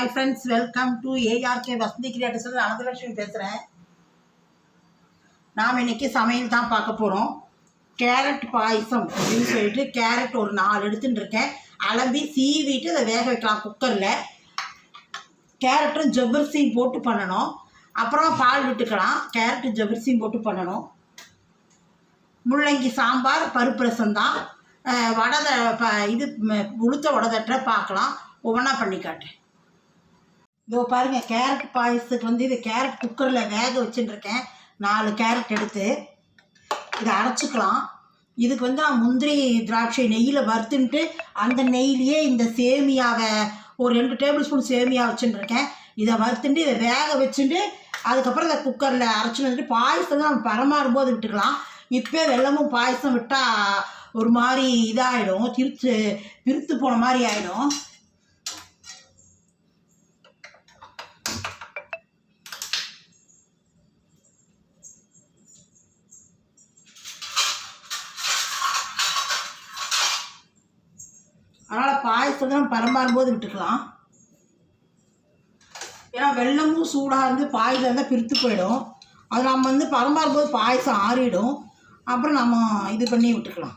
Hi friends, welcome to ARK Vasanthi Creators. Ananthalakshmi பேசுகிறேன். நாம் இன்றைக்கி சமையல் தான் பார்க்க போகிறோம். கேரட் பாயசம் அப்படின்னு சொல்லிட்டு கேரட் ஒரு 4 எடுத்துகிட்டு இருக்கேன். அலம்பி சீவிட்டு அதை வேக வைக்கலாம் குக்கரில். கேரட்டும் ஜவ்வரிசியும் போட்டு பண்ணணும். அப்புறம் பால் விட்டுக்கலாம். கேரட்டு ஜவ்வரிசியும் போட்டு பண்ணணும். முள்ளங்கி சாம்பார் பருப்பு ரசம் தான். உளுத்த வடை பார்க்கலாம். ஒவ்வொன்றா பண்ணி காட்டேன். இதோ பாருங்கள், கேரட் பாயசத்துக்கு இது கேரட் குக்கரில் வேக வச்சுட்டுருக்கேன். 4 கேரட் எடுத்து இதை அரைச்சிக்கலாம். இதுக்கு நான் முந்திரி திராட்சை நெய்யில் வறுத்துன்ட்டு அந்த நெய்யிலேயே இந்த சேமியாவை ஒரு 2 டேபிள் ஸ்பூன் சேமியா வச்சுட்டுருக்கேன். இதை வறுத்துட்டு இதை வேக வச்சுட்டு அதுக்கப்புறம் இதை குக்கரில் அரைச்சிட்டு வந்துட்டு பாயசம் நம்ம பரமாறும்போது விட்டுக்கலாம். இப்போ வெல்லமும் பாயசம் விட்டால் ஒரு மாதிரி இதாகிடும், பிரித்து போன மாதிரி ஆகிடும். அதனால் பாயசத்தை நம்ம பரமாறும்போது விட்டுக்கலாம். ஏன்னா வெல்லமும் சூடாக இருந்து பாயசம் இருந்தால் பிரித்து போயிடும். அது நம்ம பரமாறும்போது பாயசம் ஆறிடும். அப்புறம் நம்ம இது பண்ணி விட்டுக்கலாம்.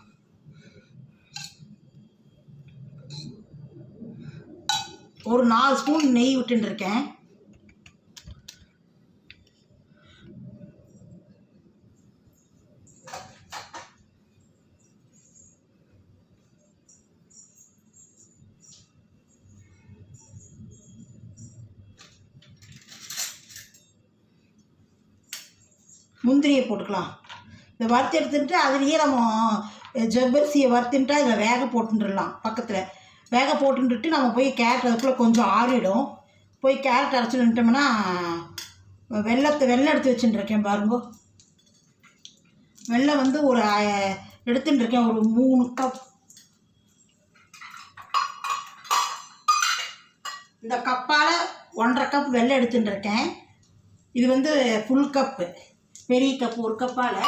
ஒரு 4 ஸ்பூன் நெய் விட்டுருக்கேன். முந்திரியை போட்டுக்கலாம். இதை வறுத்து எடுத்துட்டு அதுலேயே நம்ம ஜவ்வரிசியை வறுத்துட்டா இதில் வேக போட்டுடலாம். பக்கத்தில் வேக போட்டுட்டு நம்ம போய் கேரட் அதுக்குள்ளே கொஞ்சம் ஆறிடும். போய் கேரட் அரைச்சி நின்ட்டோம்னா வெல்லம் எடுத்து வச்சுட்டுருக்கேன். பாருங்க, வெல்லம் ஒரு எடுத்துட்டுருக்கேன். ஒரு 3 கப். இந்த கப்பால் 1.5 கப் வெல்லம் எடுத்துட்டுருக்கேன். இது ஃபுல் கப்பு, பெரிய கப்பு. 1 கப்பால்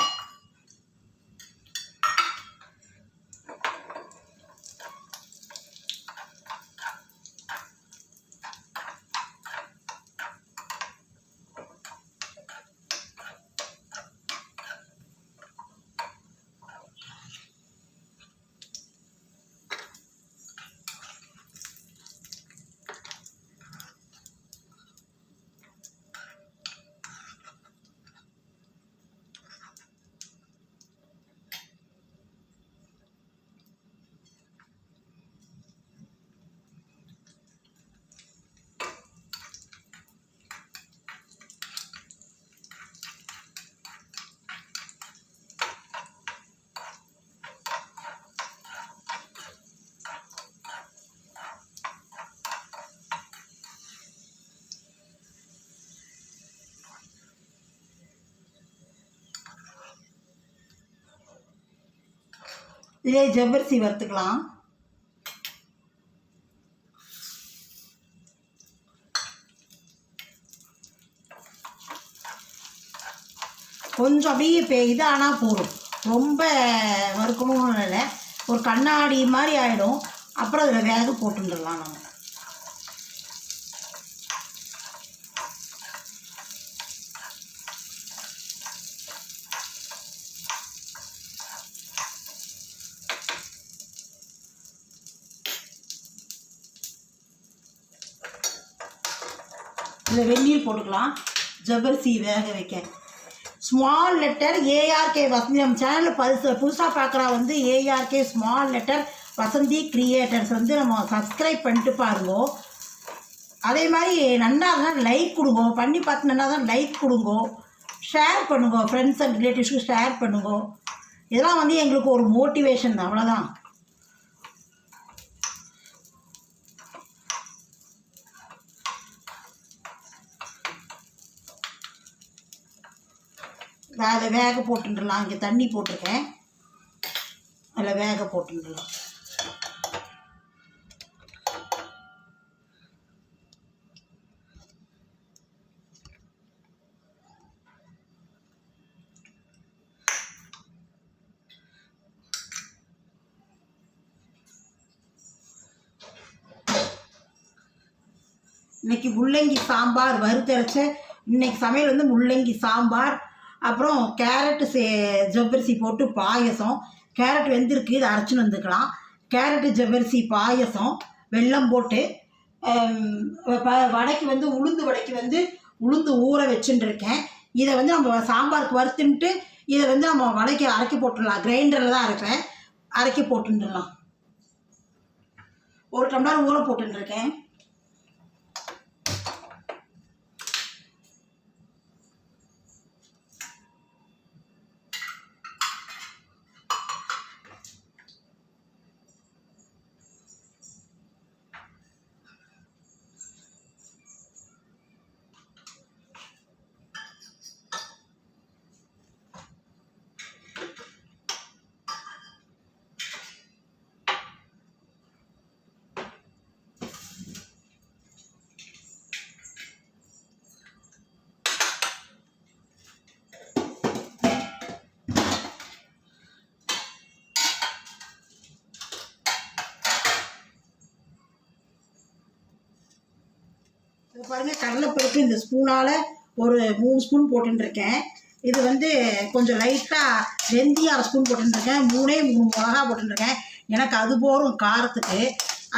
இதே ஜவ்வரிசி வறுத்துக்கலாம். கொஞ்சம் அப்படியே இதானால் போதும், ரொம்ப வறுக்கணும்னு இல்லை. ஒரு கண்ணாடி மாதிரி ஆகிடும். அப்புறம் அதில் வேக போட்டுடலாம். நம்ம இதில் வெந்நீர் போட்டுக்கலாம். ஜவ்வரிசி வேக வைக்க ஸ்மால் லெட்டர் ARK வசந்தி. நம்ம சேனலில் புதுசாக பார்க்குறா ARK small letter Vasanthi creators நம்ம சப்ஸ்கிரைப் பண்ணிட்டு பாருங்க. அதே மாதிரி நல்லா தான் லைக் கொடுங்க. பண்ணி பார்த்து நல்லா தான் லைக் கொடுங்க. ஷேர் பண்ணுங்க. ஃப்ரெண்ட்ஸ் அண்ட் ரிலேட்டிவ்ஸ்க்கு ஷேர் பண்ணுங்க. இதெல்லாம் எங்களுக்கு ஒரு மோட்டிவேஷன் தான், அவ்வளோதான். அதை வேக போட்டுடலாம். இங்கே தண்ணி போட்டிருக்கேன், அதில் வேக போட்டுடலாம். இன்றைக்கி முள்ளங்கி சாம்பார் வறுத்தரைச்ச இன்றைக்கி சமையல் வந்து முள்ளங்கி சாம்பார், அப்புறம் கேரட்டு ஜவ்வரிசி போட்டு பாயசம். கேரட் வெந்திருக்கு, இதை அரைச்சின்னு வந்துக்கலாம். கேரட்டு ஜவ்வரிசி பாயசம் வெல்லம் போட்டு. வடைக்கு வந்து உளுந்து ஊற வச்சுட்டுருக்கேன். இதை வந்து நம்ம சாம்பாருக்கு வறுத்துன்ட்டு இதை வந்து நம்ம வடைக்கு அரைக்கி போட்டுடலாம். கிரைண்டரில் தான் அரைப்பேன், அரைக்கி போட்டுடலாம். 1 டம்ளர் ஊற போட்டுருக்கேன். பாருங்கள், கடலைப்பருப்பு இந்த ஸ்பூனால் ஒரு 3 ஸ்பூன் போட்டுருக்கேன். இது வந்து கொஞ்சம் லைட்டாக வெந்தயம் 1/2 ஸ்பூன் போட்டுருக்கேன். 3 மிளகா போட்டுருக்கேன். எனக்கு அது போகும் காரத்துக்கு,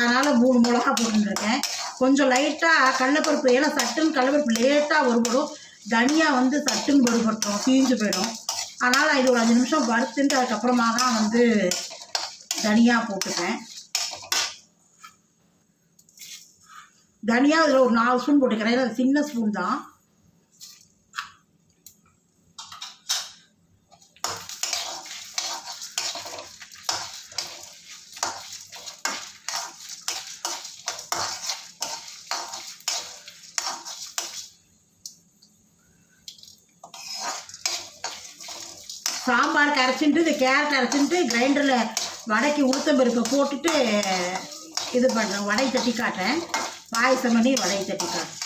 அதனால் 3 மிளகா போட்டுருக்கேன். கொஞ்சம் லைட்டாக கடலைப்பருப்பு, ஏன்னா சட்டுன்னு கடலைப்பருப்பு லேட்டாக வறுபடும். தனியா வந்து சட்டுன்னு வறுபடுத்தும், தீஞ்சு போயிடும். அதனால் இது ஒரு 5 நிமிஷம் வறுத்துட்டு அதுக்கப்புறமா தான் வந்து தனியாக போட்டுப்பேன். தனியா இதில் ஒரு 4 ஸ்பூன் போட்டுக்கிறேன், ஏன்னா சின்ன ஸ்பூன் தான். சாம்பாருக்கு அரைச்சிட்டு இந்த கேரட் அரைச்சிட்டு கிரைண்டரில் வடைக்கு உளுத்தம்பருப்பை போட்டுட்டு இது பண்ணுறேன். வடை தட்டி காட்டுறேன், பாயசம் பண்ணி வடையை தட்டி காட்டுறேன்.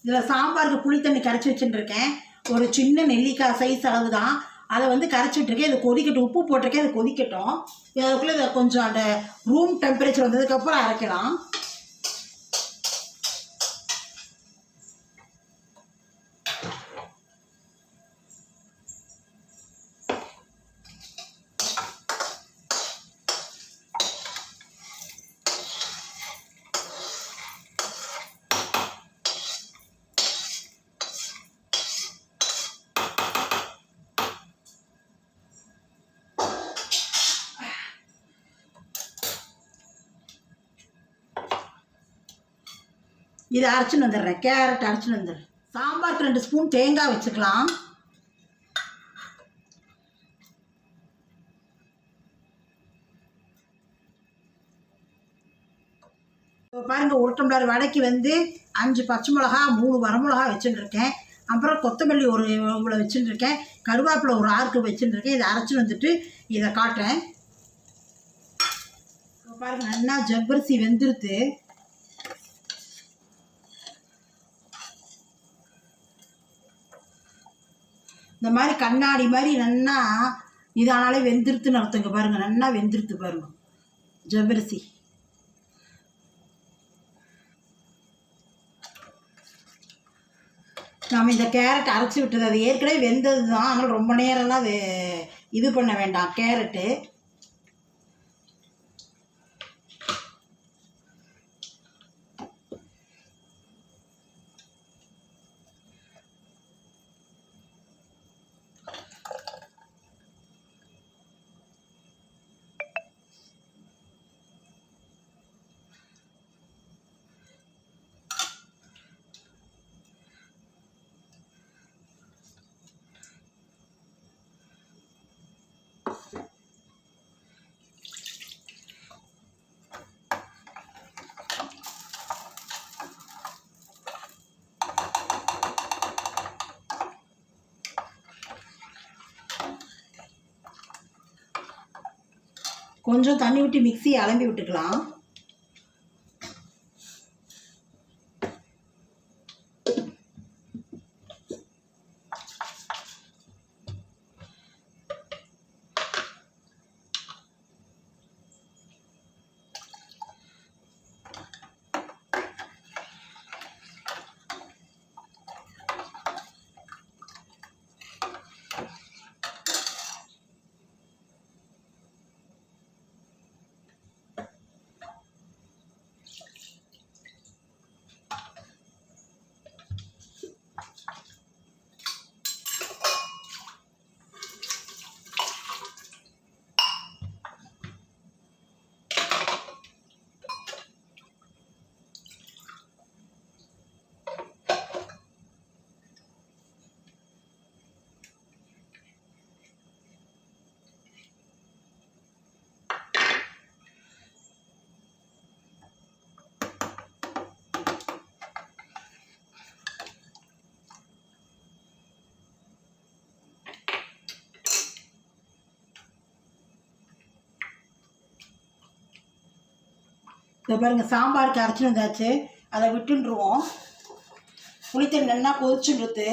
இதில் சாம்பாருக்கு புளி தண்ணி கரைச்சி வச்சுட்டுருக்கேன். ஒரு சின்ன நெல்லிக்காய் சைஸ் அளவு தான், அதை வந்து கரைச்சி விட்டுருக்கேன். இது கொதிக்கட்டும், உப்பு போட்டிருக்கேன், இது கொதிக்கட்டும். அதுக்குள்ளே இதை கொஞ்சம் அந்த ரூம் டெம்பரேச்சர் வந்ததுக்கப்புறம் அரைக்கலாம். இதை அரைச்சின்னு வந்துடுறேன், கேரட் அரைச்சின்னு வந்துடுறேன். சாம்பாருக்கு 2 ஸ்பூன் தேங்காய் வச்சுக்கலாம். இப்போ பாருங்கள், 1 டம்ளர் வடைக்கு வந்து 5 பச்சை மிளகா, 3 வரமிளகா வச்சுட்டுருக்கேன். அப்புறம் கொத்தமல்லி ஒரு இவ்வளோ வச்சுட்டுருக்கேன். கருவேப்பிலை ஒரு 6 வச்சுட்டுருக்கேன். இதை அரைச்சின்னு வந்துட்டு இதை காட்டுறேன். இப்போ பாருங்கள், நல்லா ஜவ்வரிசி வெந்துருத்து. இந்த மாதிரி கண்ணாடி மாதிரி நல்லா இதானாலே வெந்திருத்துன்னு அர்த்தங்க. பாருங்கள், நல்லா வெந்திருத்து பாருங்கள் ஜவ்வரிசி. நம்ம இந்த கேரட் அரைச்சி விட்டது, அது ஏற்கனவே வெந்தது தான், அதனால் ரொம்ப நேரம்லாம் இது பண்ண வேண்டாம் கேரட்டு. கொஞ்சம் தண்ணி விட்டு மிக்ஸியை அலம்பி விட்டுக்கலாம். இதை பாருங்கள், சாம்பாருக்கு அரைச்சின்னு வந்தாச்சு. அதை விட்டுருவோம். புளித்தண்ணி நல்லா கொதிச்சுடுறது.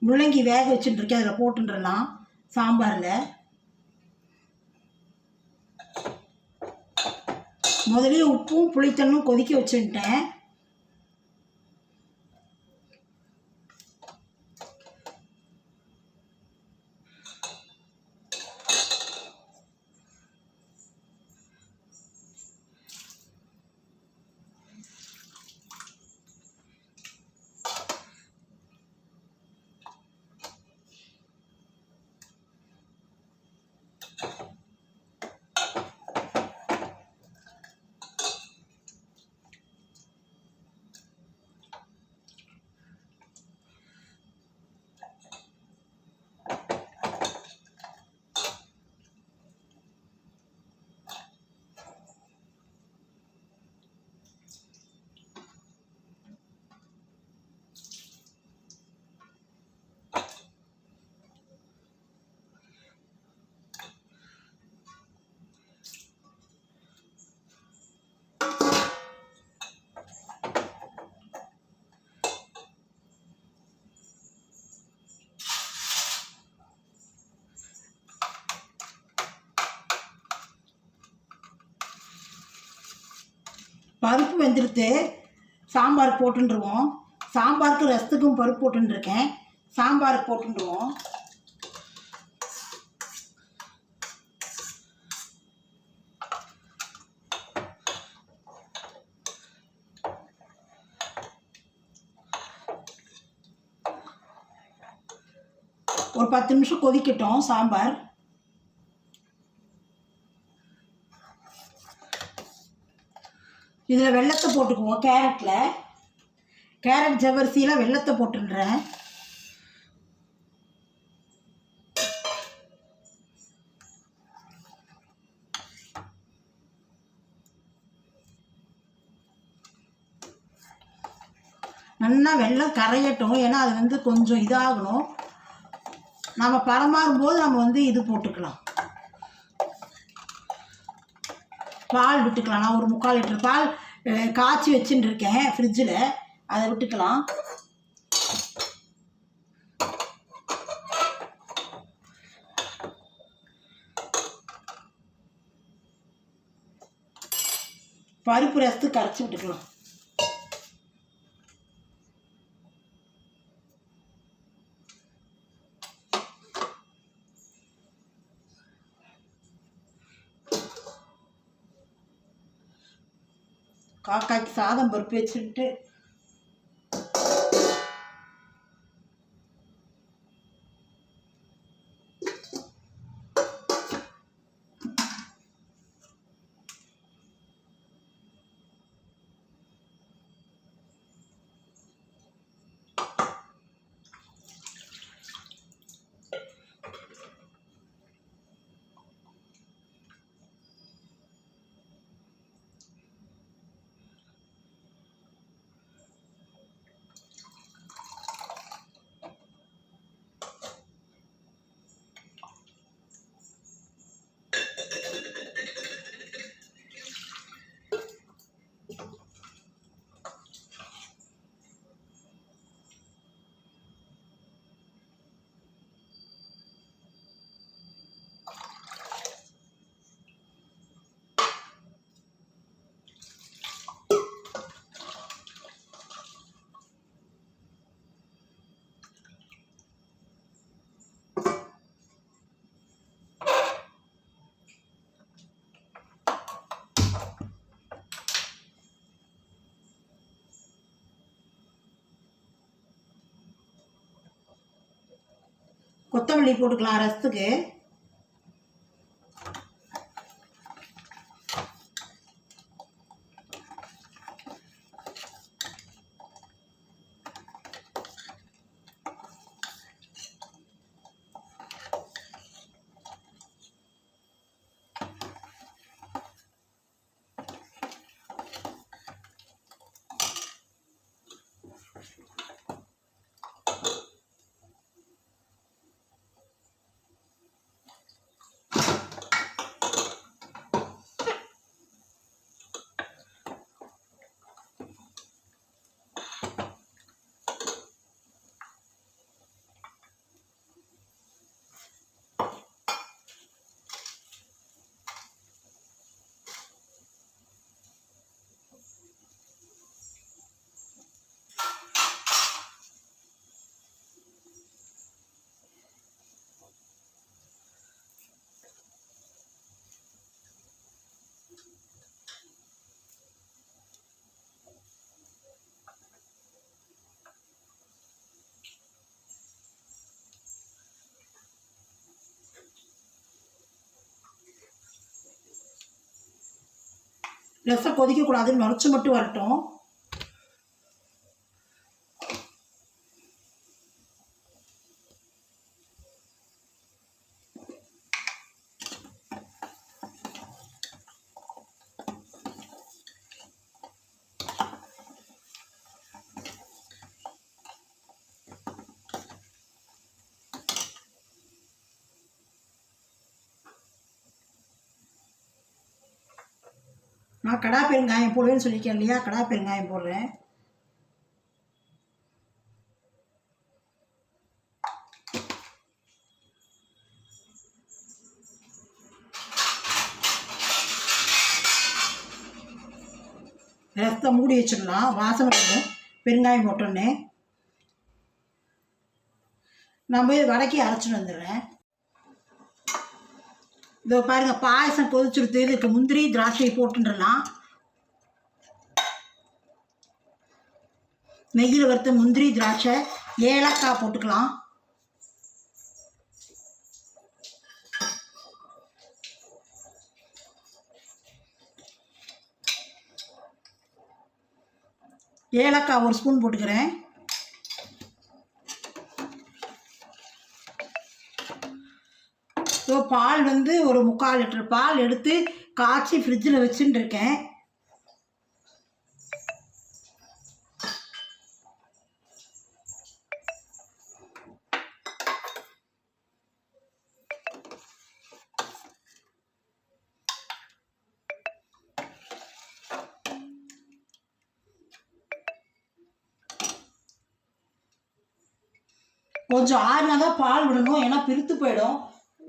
முள்ளங்கி வேக வச்சுட்டுருக்கேன், அதில் போட்டுடலாம் சாம்பாரில். முதலே உப்பும் புளித்தண்ணும் கொதிக்க வச்சுட்டேன். பருப்பு வெந்துடுத்து. சாம்பார் போட்டுருவோம். சாம்பாருக்கு ரசத்துக்கும் பருப்பு போட்டுருக்கேன். சாம்பாருக்கு போட்டுருவோம். ஒரு 10 நிமிஷம் கொதிக்கட்டும் சாம்பார். இதில் வெல்லத்தை போட்டுக்குவோம். கேரட் ஜவ்வரிசியில் வெல்லத்தை போட்டுடுறேன். நல்லா வெல்லம் கரையட்டும். ஏன்னா அது கொஞ்சம் இதாகணும். நம்ம பரமாறும் போது நம்ம வந்து இது போட்டுக்கலாம், பால் விட்டுக்கலாம். நான் ஒரு 3/4 லிட்டர் பால் காய்ச்சி வச்சுட்டு இருக்கேன் ஃப்ரிட்ஜில், அதை விட்டுக்கலாம். பருப்பு ரசத்துக்கு கரைச்சி விட்டுக்கலாம். காக்காய்க்கு சாதம் பருப்பு வச்சுட்டு கொத்தமல்லி போட்டுக்கலாம் ரசத்துக்கு. ரசம் கொதிக்கக்கூடாது, நுரைச்சி மட்டும் வரட்டும். நான் கடா பெருங்காயம் போடுவேன்னு சொல்லியிருக்கேன் இல்லையா, கடா பெருங்காயம் போடுறேன். ரசத்தை மூடி வச்சிடலாம், வாசனை வரும் பெருங்காயம் போட்டோன்னே. நான் போய் வடக்கி அரைச்சிட்டு வந்துடுறேன். இதோ பாருங்கள், பாயசம் கொதிச்சுடுத்து. இதுக்கு முந்திரி திராட்சை போட்டுடலாம். நெய்யில் வறுத்த முந்திரி திராட்சை, ஏலக்காய் போட்டுக்கலாம். ஏலக்காய் 1 ஸ்பூன் போட்டுக்கிறேன். ஸோ பால் வந்து ஒரு 3/4 லிட்டர் பால் எடுத்து காய்ச்சி ஃப்ரிட்ஜில் வச்சுட்டு இருக்கேன். கொஞ்சம் ஆறுனா தான் பால் விடணும், ஏன்னா பிரித்து போயிடும்.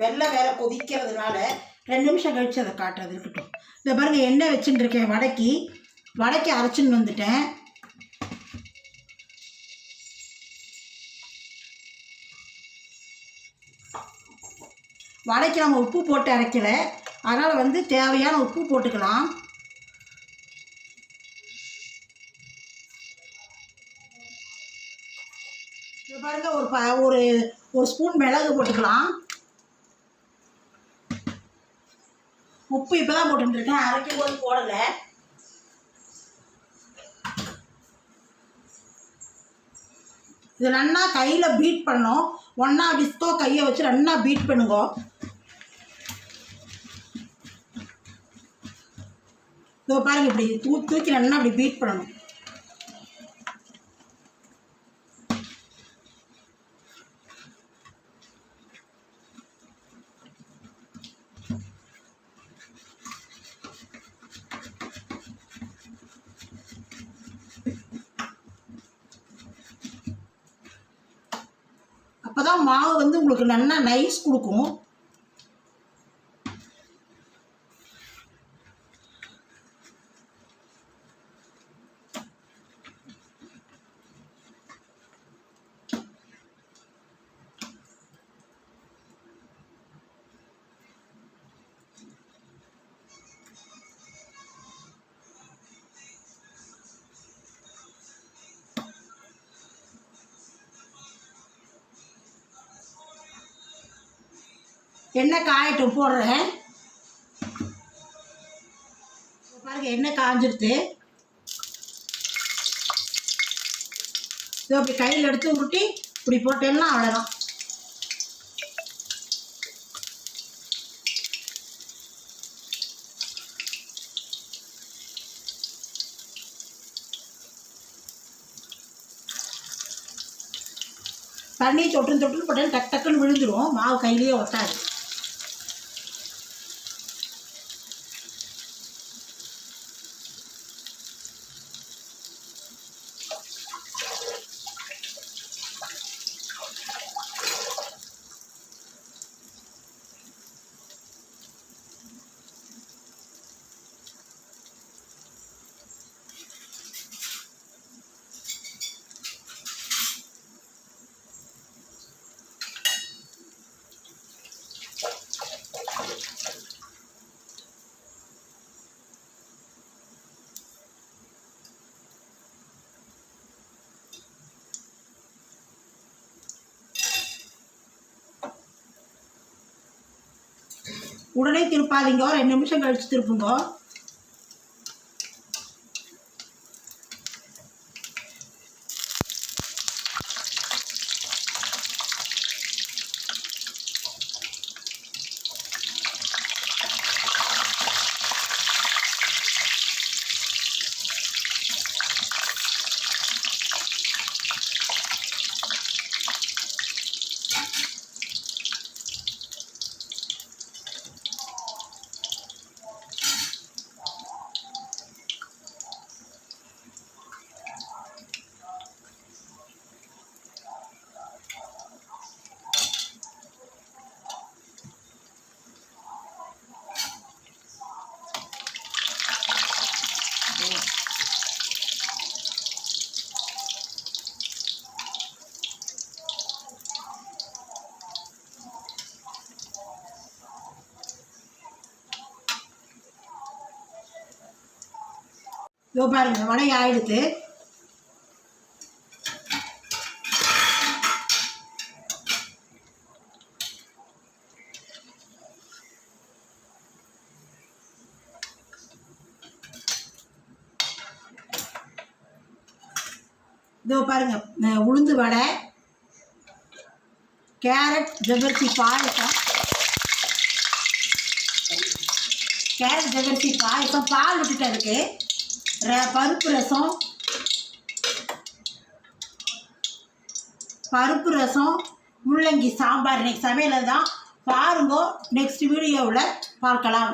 வெள்ளை வேற கொதிக்கிறதுனால 2 நிமிஷம் கழித்து அதை காட்டுறது இருக்கட்டும். இதை பாருங்கள், எண்ணெய் வச்சுட்டு இருக்கேன். வடைக்கு அரைச்சின்னு வந்துட்டேன். வடைக்கு நம்ம உப்பு போட்டு அரைக்கலை, அதனால் தேவையான உப்பு போட்டுக்கலாம். இது பாருங்கள், ஒரு ஸ்பூன் மிளகு போட்டுக்கலாம். உப்பு இப்போ தான் போட்டுருக்கேன், அரைக்கும் போது போடலை. இது நல்லா கையில் பீட் பண்ணணும். ஒன்றா விஸ்கோ கையை வச்சு நல்லா பீட் பண்ணுங்க. இதோ பாருங்க, இப்படி தூக்கி நல்லா அப்படி பீட் பண்ணணும். அப்போதான் மாவு உங்களுக்கு நல்லா நைஸ் கொடுக்கும். எண்ணெய் காயட்டும், போடுறேன். பாருங்க, எண்ணெய் காஞ்சிடுது. அப்படி கையில் எடுத்து உருட்டி இப்படி போட்டேன்னா அவ்வளோதான். தண்ணி தொட்டு போட்டாலும் டக்கு டக்குன்னு விழுந்துடும், மாவு கையிலேயே ஒட்டாது. உடனே திருப்பாதீங்க, 2 நிமிஷம் கழிச்சு திருப்புங்க. இதோ பாருங்க, வடை ஆயிடுது. இதோ பாருங்க, உளுந்து வடை, கேரட் ஜவ்வரிசி பாயசம், பால் விட்டுட்டு இருக்கு, பருப்பு ரசம், முள்ளங்கி சாம்பார். இன்னைக்கு சமையல் தான் பாருங்க. நெக்ஸ்ட் வீடியோவில் பார்க்கலாம்.